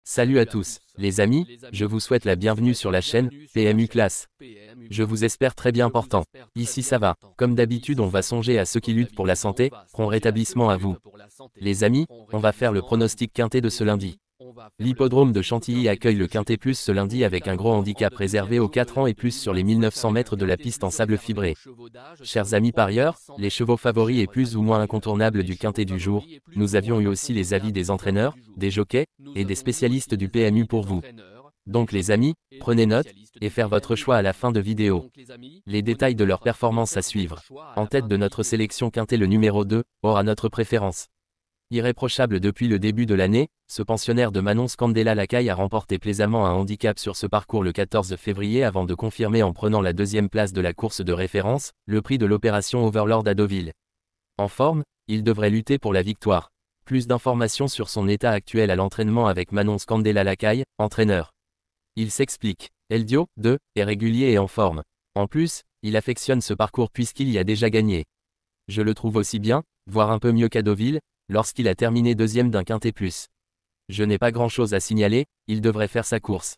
Salut à tous, les amis, je vous souhaite la bienvenue sur la chaîne PMU Classe. Je vous espère très bien portant. Ici ça va. Comme d'habitude, on va songer à ceux qui luttent pour la santé. Prompt rétablissement à vous. Les amis, on va faire le pronostic quintet de ce lundi. L'hippodrome de Chantilly accueille le Quintet Plus ce lundi avec un gros handicap réservé aux 4 ans et plus sur les 1900 mètres de la piste en sable fibré. Chers amis parieurs, les chevaux favoris et plus ou moins incontournables du Quintet du jour, nous avions eu aussi les avis des entraîneurs, des jockeys, et des spécialistes du PMU pour vous. Donc les amis, prenez note, et faire votre choix à la fin de vidéo. Les détails de leur performance à suivre. En tête de notre sélection Quintet, le numéro 2, aura notre préférence. Irréprochable depuis le début de l'année, ce pensionnaire de Manon Scandella Lacaille a remporté plaisamment un handicap sur ce parcours le 14 février avant de confirmer en prenant la deuxième place de la course de référence, le prix de l'opération Overlord à Deauville. En forme, il devrait lutter pour la victoire. Plus d'informations sur son état actuel à l'entraînement avec Manon Scandella Lacaille, entraîneur. Il s'explique. Eldio, 2, est régulier et en forme. En plus, il affectionne ce parcours puisqu'il y a déjà gagné. Je le trouve aussi bien, voire un peu mieux qu'à Deauville, lorsqu'il a terminé deuxième d'un Quintet Plus. Je n'ai pas grand-chose à signaler, il devrait faire sa course.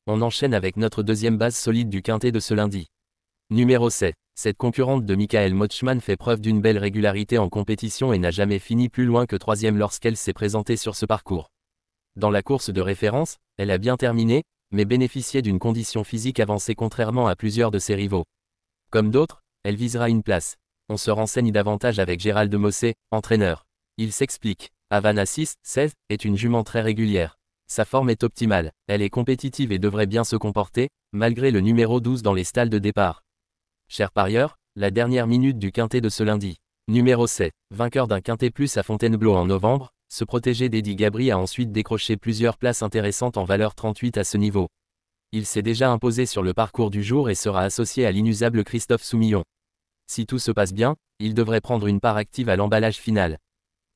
On enchaîne avec notre deuxième base solide du Quintet de ce lundi. Numéro 7. Cette concurrente de Michael Motschmann fait preuve d'une belle régularité en compétition et n'a jamais fini plus loin que troisième lorsqu'elle s'est présentée sur ce parcours. Dans la course de référence, elle a bien terminé, mais bénéficiait d'une condition physique avancée contrairement à plusieurs de ses rivaux. Comme d'autres, elle visera une place. On se renseigne davantage avec Gérald Mossé, entraîneur. Il s'explique. Havana 6, 16, est une jument très régulière. Sa forme est optimale, elle est compétitive et devrait bien se comporter, malgré le numéro 12 dans les stalles de départ. Chers parieurs, la dernière minute du Quintet de ce lundi. Numéro 7, vainqueur d'un Quintet Plus à Fontainebleau en novembre, ce protégé d'Eddie Gabry a ensuite décroché plusieurs places intéressantes en valeur 38 à ce niveau. Il s'est déjà imposé sur le parcours du jour et sera associé à l'inusable Christophe Soumillon. Si tout se passe bien, il devrait prendre une part active à l'emballage final.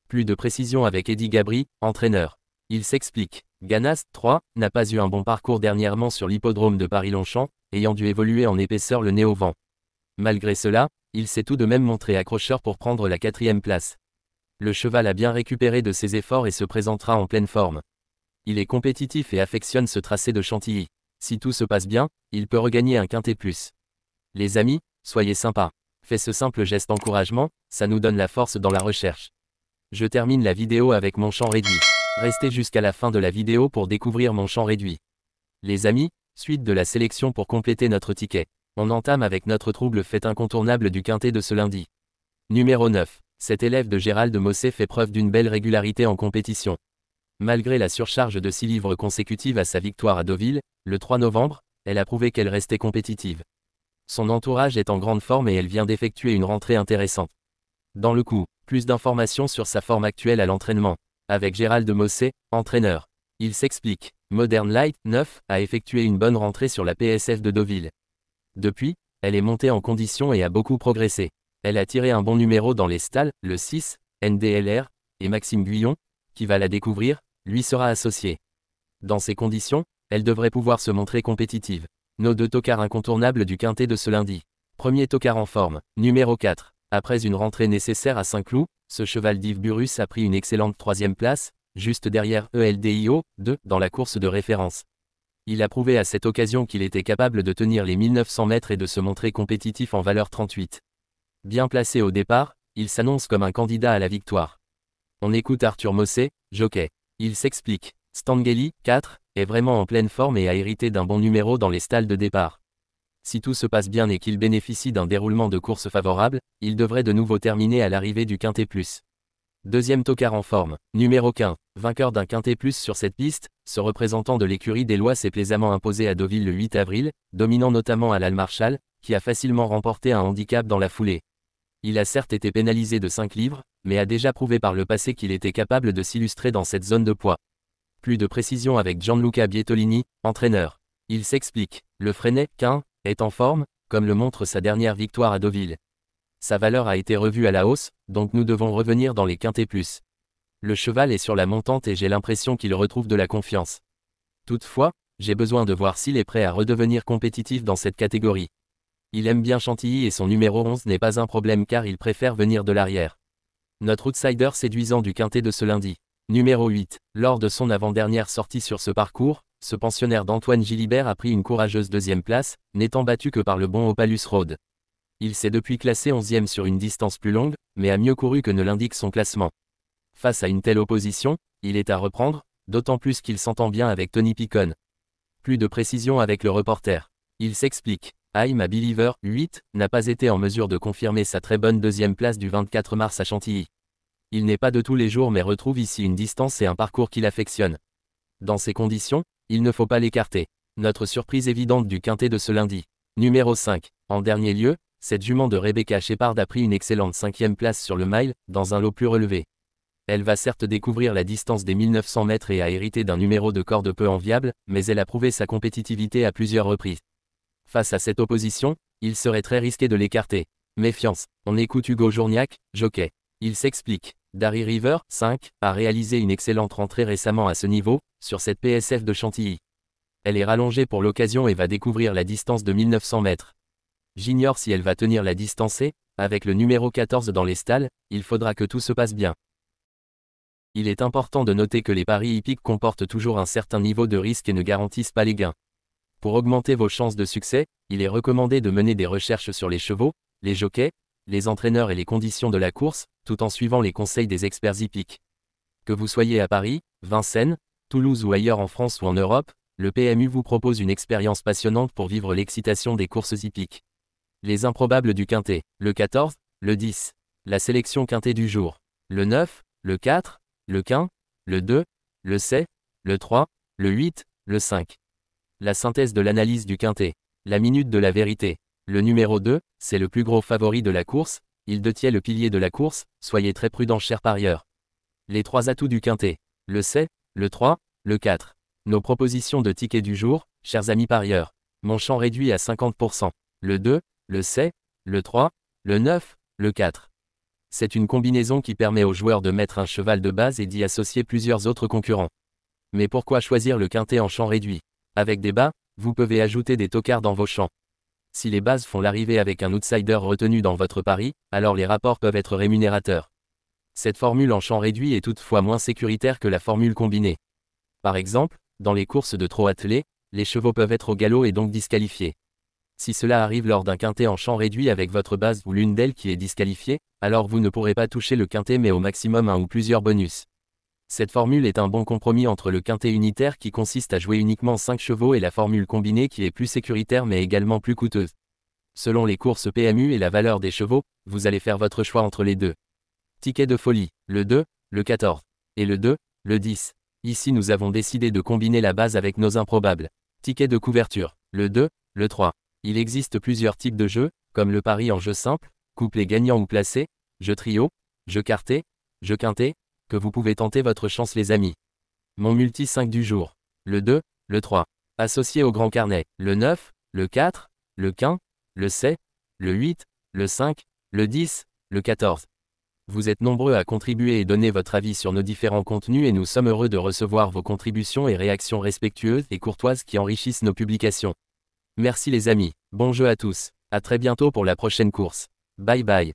Plus de précision avec Eddie Gabry, entraîneur. Il s'explique. Ganas, 3, n'a pas eu un bon parcours dernièrement sur l'hippodrome de Paris-Longchamp, ayant dû évoluer en épaisseur le nez au vent. Malgré cela, il s'est tout de même montré accrocheur pour prendre la 4e place. Le cheval a bien récupéré de ses efforts et se présentera en pleine forme. Il est compétitif et affectionne ce tracé de Chantilly. Si tout se passe bien, il peut regagner un Quintet Plus. Les amis, soyez sympas. Faites ce simple geste d'encouragement, ça nous donne la force dans la recherche. Je termine la vidéo avec mon champ réduit. Restez jusqu'à la fin de la vidéo pour découvrir mon champ réduit. Les amis, suite de la sélection pour compléter notre ticket. On entame avec notre trouble fait incontournable du Quintet de ce lundi. Numéro 9. Cet élève de Gérald Mossé fait preuve d'une belle régularité en compétition. Malgré la surcharge de 6 livres consécutives à sa victoire à Deauville, le 3 novembre, elle a prouvé qu'elle restait compétitive. Son entourage est en grande forme et elle vient d'effectuer une rentrée intéressante. Dans le coup, plus d'informations sur sa forme actuelle à l'entraînement. Avec Gérald Mossé, entraîneur. Il s'explique. Modern Light, 9, a effectué une bonne rentrée sur la PSF de Deauville. Depuis, elle est montée en condition et a beaucoup progressé. Elle a tiré un bon numéro dans les stalles, le 6, NDLR, et Maxime Guyon, qui va la découvrir, lui sera associé. Dans ces conditions, elle devrait pouvoir se montrer compétitive. Nos deux tocards incontournables du Quintet de ce lundi. Premier tocard en forme, numéro 4. Après une rentrée nécessaire à Saint-Cloud, ce cheval d'Yves Burrus a pris une excellente 3e place, juste derrière ELDIO, 2, dans la course de référence. Il a prouvé à cette occasion qu'il était capable de tenir les 1900 mètres et de se montrer compétitif en valeur 38. Bien placé au départ, il s'annonce comme un candidat à la victoire. On écoute Arthur Mossé, jockey. Il s'explique. Stangeli, 4, est vraiment en pleine forme et a hérité d'un bon numéro dans les stalles de départ. Si tout se passe bien et qu'il bénéficie d'un déroulement de course favorable, il devrait de nouveau terminer à l'arrivée du Quintet Plus. Deuxième tocard en forme, numéro 15, vainqueur d'un Quintet Plus sur cette piste, ce représentant de l'écurie des Lois s'est plaisamment imposé à Deauville le 8 avril, dominant notamment à l'Almarchal, qui a facilement remporté un handicap dans la foulée. Il a certes été pénalisé de 5 livres, mais a déjà prouvé par le passé qu'il était capable de s'illustrer dans cette zone de poids. Plus de précision avec Gianluca Bietolini, entraîneur. Il s'explique. Le Freinet, 15, est en forme, comme le montre sa dernière victoire à Deauville. Sa valeur a été revue à la hausse, donc nous devons revenir dans les Quintets Plus. Le cheval est sur la montante et j'ai l'impression qu'il retrouve de la confiance. Toutefois, j'ai besoin de voir s'il est prêt à redevenir compétitif dans cette catégorie. Il aime bien Chantilly et son numéro 11 n'est pas un problème car il préfère venir de l'arrière. Notre outsider séduisant du Quintet de ce lundi. Numéro 8. Lors de son avant-dernière sortie sur ce parcours, ce pensionnaire d'Antoine Gilibert a pris une courageuse deuxième place, n'étant battu que par le bon Opalus Road. Il s'est depuis classé 11e sur une distance plus longue, mais a mieux couru que ne l'indique son classement. Face à une telle opposition, il est à reprendre, d'autant plus qu'il s'entend bien avec Tony Picon. Plus de précision avec le reporter. Il s'explique. I'm a Believer, 8, n'a pas été en mesure de confirmer sa très bonne deuxième place du 24 mars à Chantilly. Il n'est pas de tous les jours mais retrouve ici une distance et un parcours qu'il affectionne. Dans ces conditions, il ne faut pas l'écarter. Notre surprise évidente du quintet de ce lundi. Numéro 5. En dernier lieu, cette jument de Rebecca Shepard a pris une excellente 5e place sur le mile, dans un lot plus relevé. Elle va certes découvrir la distance des 1900 mètres et a hérité d'un numéro de corde peu enviable, mais elle a prouvé sa compétitivité à plusieurs reprises. Face à cette opposition, il serait très risqué de l'écarter. Méfiance. On écoute Hugo Journiac, jockey. Il s'explique. Darry River, 5, a réalisé une excellente rentrée récemment à ce niveau, sur cette PSF de Chantilly. Elle est rallongée pour l'occasion et va découvrir la distance de 1900 mètres. J'ignore si elle va tenir la distance et, avec le numéro 14 dans les stalles, il faudra que tout se passe bien. Il est important de noter que les paris hippiques comportent toujours un certain niveau de risque et ne garantissent pas les gains. Pour augmenter vos chances de succès, il est recommandé de mener des recherches sur les chevaux, les jockeys, les entraîneurs et les conditions de la course, tout en suivant les conseils des experts hippiques. Que vous soyez à Paris, Vincennes, Toulouse ou ailleurs en France ou en Europe, le PMU vous propose une expérience passionnante pour vivre l'excitation des courses hippiques. Les improbables du quintet, le 14, le 10. La sélection quintet du jour, le 9, le 4, le 15, le 2, le 7, le 3, le 8, le 5. La synthèse de l'analyse du quintet, la minute de la vérité. Le numéro 2, c'est le plus gros favori de la course, il détient le pilier de la course, soyez très prudents chers parieurs. Les 3 atouts du quintet, le 7, le 3, le 4. Nos propositions de tickets du jour, chers amis parieurs. Mon champ réduit à 50%. Le 2, le 7, le 3, le 9, le 4. C'est une combinaison qui permet aux joueurs de mettre un cheval de base et d'y associer plusieurs autres concurrents. Mais pourquoi choisir le quintet en champ réduit? Avec des bas, vous pouvez ajouter des tocards dans vos champs. Si les bases font l'arrivée avec un outsider retenu dans votre pari, alors les rapports peuvent être rémunérateurs. Cette formule en champ réduit est toutefois moins sécuritaire que la formule combinée. Par exemple, dans les courses de trot attelé, les chevaux peuvent être au galop et donc disqualifiés. Si cela arrive lors d'un quintet en champ réduit avec votre base ou l'une d'elles qui est disqualifiée, alors vous ne pourrez pas toucher le quintet mais au maximum un ou plusieurs bonus. Cette formule est un bon compromis entre le quintet unitaire qui consiste à jouer uniquement 5 chevaux et la formule combinée qui est plus sécuritaire mais également plus coûteuse. Selon les courses PMU et la valeur des chevaux, vous allez faire votre choix entre les deux. Ticket de folie, le 2, le 14. Et le 2, le 10. Ici nous avons décidé de combiner la base avec nos improbables. Ticket de couverture, le 2, le 3. Il existe plusieurs types de jeux, comme le pari en jeu simple, couplet gagnant ou placé, jeu trio, jeu quarté, jeu quintet, que vous pouvez tenter votre chance les amis. Mon multi 5 du jour, le 2, le 3. Associé au grand carnet, le 9, le 4, le 15, le 7, le 8, le 5, le 10, le 14. Vous êtes nombreux à contribuer et donner votre avis sur nos différents contenus et nous sommes heureux de recevoir vos contributions et réactions respectueuses et courtoises qui enrichissent nos publications. Merci les amis, bon jeu à tous, à très bientôt pour la prochaine course. Bye bye.